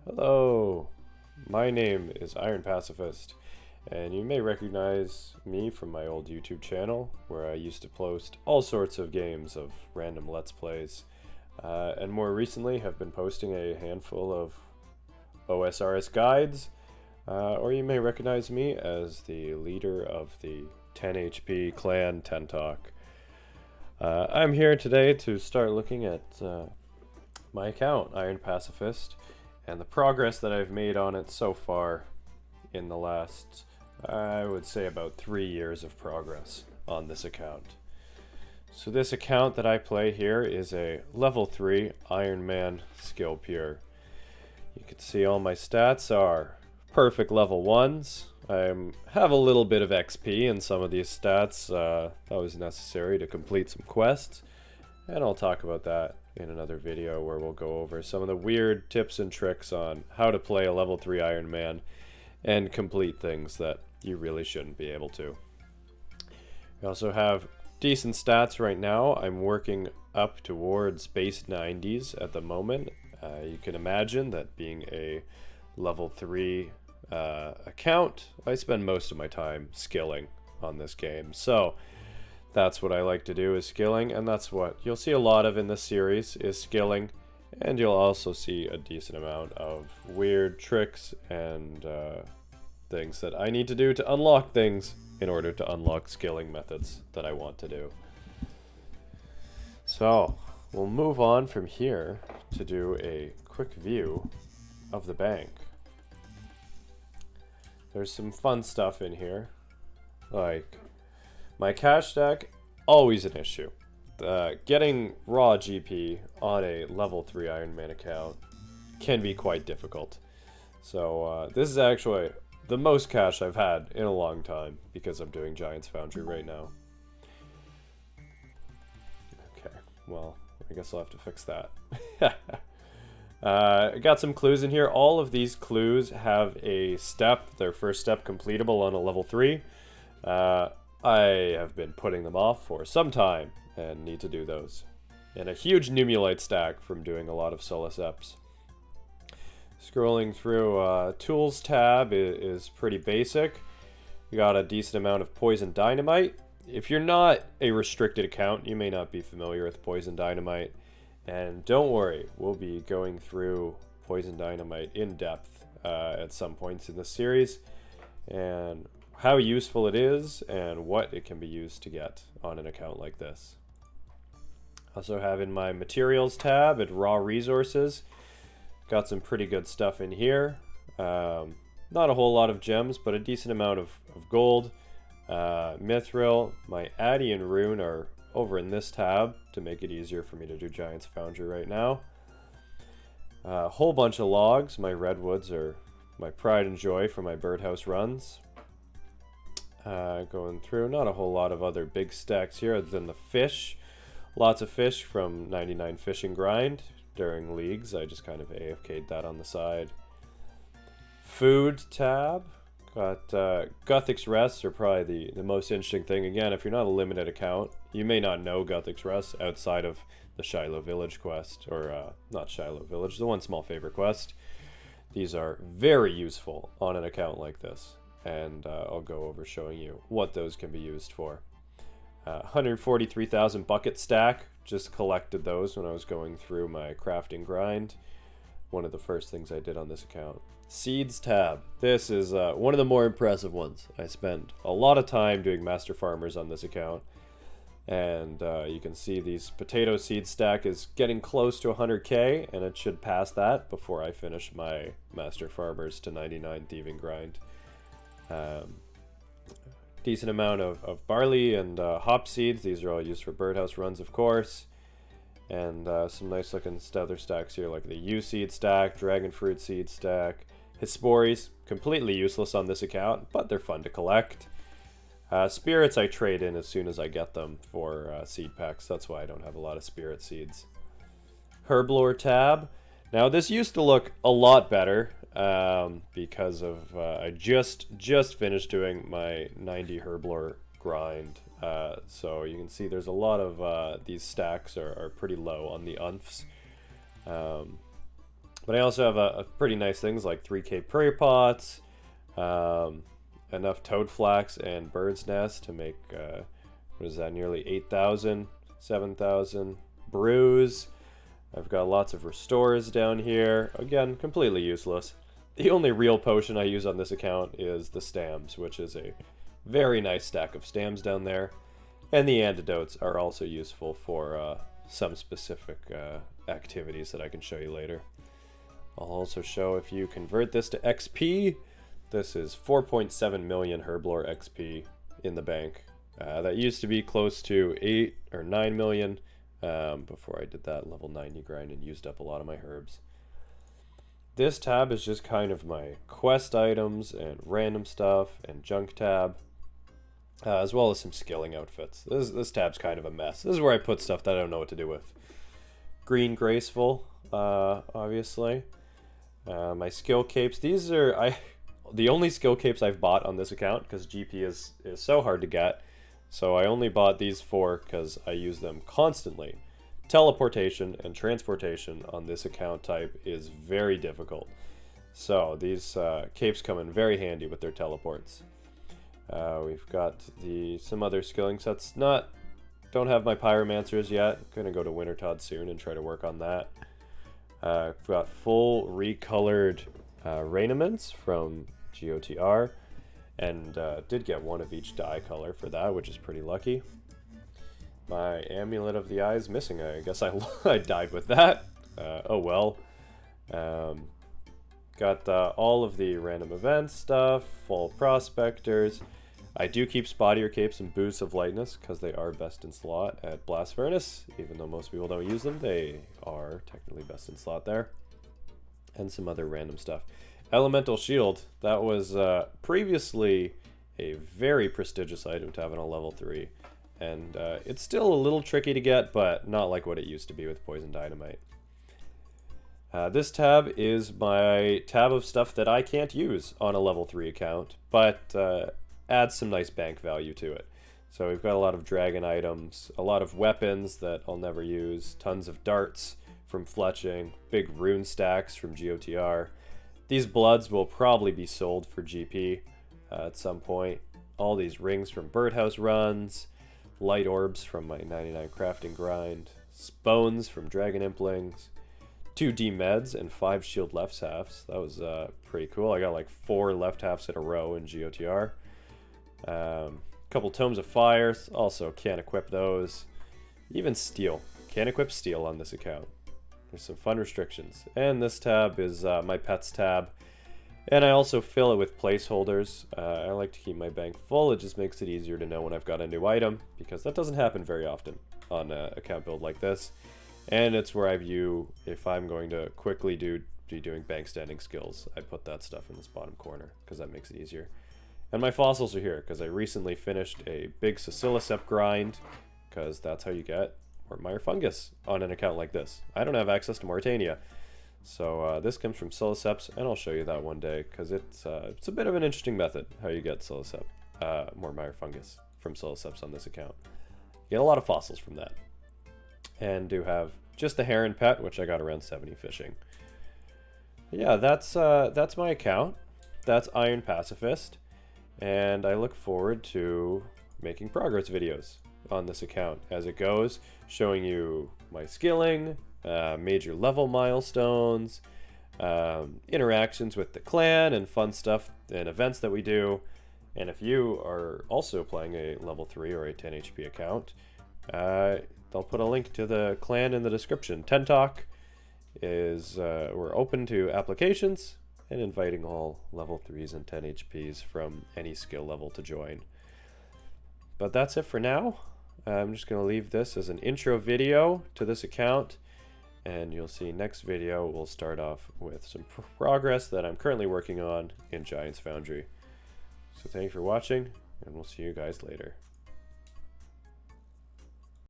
Hello, my name is Iron Pacifist, and you may recognize me from my old YouTube channel where I used to post all sorts of games of random Let's Plays, and more recently have been posting a handful of OSRS guides, or you may recognize me as the leader of the 10 HP clan Tentalk. I'm here today to start looking at my account, Iron Pacifist, and the progress that I've made on it so far in the last, I would say, about 3 years of progress on this account. So this account that I play here is a level 3 Ironman skill pure. You can see all my stats are perfect level 1s. I have a little bit of XP in some of these stats that was necessary to complete some quests, and I'll talk about that in another video where we'll go over some of the weird tips and tricks on how to play a level 3 Iron Man and complete things that you really shouldn't be able to. We also have decent stats right now. I'm working up towards base 90s at the moment. You can imagine that being a level 3 account, I spend most of my time skilling on this game. So that's what I like to do, is skilling, and that's what you'll see a lot of in this series, is skilling, and you'll also see a decent amount of weird tricks and things that I need to do to unlock things in order to unlock skilling methods that I want to do. So we'll move on from here to do a quick view of the bank. There's some fun stuff in here, like my cash stack, always an issue. Getting raw GP on a level 3 Iron Man account can be quite difficult. So this is actually the most cash I've had in a long time because I'm doing Giant's Foundry right now. Okay, well, I guess I'll have to fix that. I got some clues in here. All of these clues have a step, their first step completable on a level 3. I have been putting them off for some time and need to do those. And a huge Numulite stack from doing a lot of Solus Eps. Scrolling through, Tools tab is pretty basic. You got a decent amount of Poison Dynamite. If you're not a restricted account, you may not be familiar with Poison Dynamite. And don't worry, we'll be going through Poison Dynamite in depth at some points in this series, and how useful it is and what it can be used to get on an account like this. Also have in my materials tab at raw resources, got some pretty good stuff in here. Not a whole lot of gems, but a decent amount of gold. Mithril, my Adian rune are over in this tab to make it easier for me to do Giant's Foundry right now. A whole bunch of logs. My redwoods are my pride and joy for my birdhouse runs. Going through, not a whole lot of other big stacks here other than the fish. Lots of fish from 99 Fishing Grind during leagues. I just kind of AFK'd that on the side. Food tab. Got Guthix Rests are probably the most interesting thing. Again, if you're not a limited account, you may not know Guthix Rests outside of the Shiloh Village quest, or not Shiloh Village, the One Small Favor quest. These are very useful on an account like this, and I'll go over showing you what those can be used for. 143,000 bucket stack, just collected those when I was going through my crafting grind. One of the first things I did on this account. Seeds tab. This is one of the more impressive ones. I spent a lot of time doing Master Farmers on this account, and you can see these potato seed stack is getting close to 100k, and it should pass that before I finish my Master Farmers to 99 thieving grind. Decent amount of barley and hop seeds. These are all used for birdhouse runs, of course. And some nice looking other stacks here, like the U seed stack, dragon fruit seed stack. Hesperies, completely useless on this account, but they're fun to collect. Spirits I trade in as soon as I get them for seed packs. That's why I don't have a lot of spirit seeds. Herblore tab. Now this used to look a lot better because of I just finished doing my 90 Herblore grind. So you can see there's a lot of these stacks are pretty low on the unfs. But I also have a pretty nice things like 3K prairie pots, enough toad flax and bird's nest to make, what is that, nearly 8,000, 7,000 brews. I've got lots of restores down here. Again, completely useless. The only real potion I use on this account is the stams, which is a very nice stack of stams down there. And the antidotes are also useful for some specific activities that I can show you later. I'll also show if you convert this to XP, this is 4.7 million Herblore XP in the bank. That used to be close to 8 or 9 million before I did that level 90 grind and used up a lot of my herbs. This tab is just kind of my quest items and random stuff and junk tab, as well as some skilling outfits. This tab's kind of a mess. This is where I put stuff that I don't know what to do with. Green Graceful, obviously. My skill capes. These are the only skill capes I've bought on this account because GP is so hard to get. So I only bought these 4 because I use them constantly. Teleportation and transportation on this account type is very difficult. So these capes come in very handy with their teleports. We've got some other skilling sets. Don't have my pyromancers yet. Gonna go to Wintertodd soon and try to work on that. I've got full recolored raiments from GOTR, and did get one of each dye color for that, which is pretty lucky. My Amulet of the Eye is missing. I guess I died with that. Oh well. Got all of the random events stuff, full prospectors. I do keep spottier capes and boosts of lightness because they are best in slot at Blast Furnace. Even though most people don't use them, they are technically best in slot there. And some other random stuff. Elemental Shield, that was previously a very prestigious item to have on a level 3. And it's still a little tricky to get, but not like what it used to be with Poison Dynamite. This tab is my tab of stuff that I can't use on a level 3 account, but adds some nice bank value to it. So we've got a lot of dragon items, a lot of weapons that I'll never use, tons of darts from fletching, big rune stacks from GOTR. These bloods will probably be sold for GP at some point. All these rings from birdhouse runs, light orbs from my 99 crafting grind, bones from dragon implings, 2 D meds and 5 shield left halves. That was pretty cool. I got like 4 left halves in a row in GOTR. Couple tomes of fires, also can't equip those. Even steel, can't equip steel on this account. There's some fun restrictions. And this tab is my pets tab. And I also fill it with placeholders. I like to keep my bank full. It just makes it easier to know when I've got a new item, because that doesn't happen very often on an account build like this. And it's where I view if I'm going to quickly be doing bank standing skills. I put that stuff in this bottom corner because that makes it easier. And my fossils are here because I recently finished a big Sicilicep grind, because that's how you get Mortmire fungus on an account like this. I don't have access to Mortania. So this comes from Siliceps, and I'll show you that one day because it's a bit of an interesting method how you get Mortmire fungus from Siliceps on this account. You get a lot of fossils from that. And do have just the heron pet, which I got around 70 fishing. Yeah, that's my account. That's Iron Pacifist. And I look forward to making progress videos on this account as it goes, showing you my skilling, major level milestones, interactions with the clan, and fun stuff and events that we do. And if you are also playing a level 3 or a 10 HP account, I'll put a link to the clan in the description. Tentalk is, we're open to applications and inviting all level 3s and 10 HPs from any skill level to join. But that's it for now. I'm just going to leave this as an intro video to this account, and you'll see next video we'll start off with some progress that I'm currently working on in Giants Foundry. So thank you for watching, and we'll see you guys later.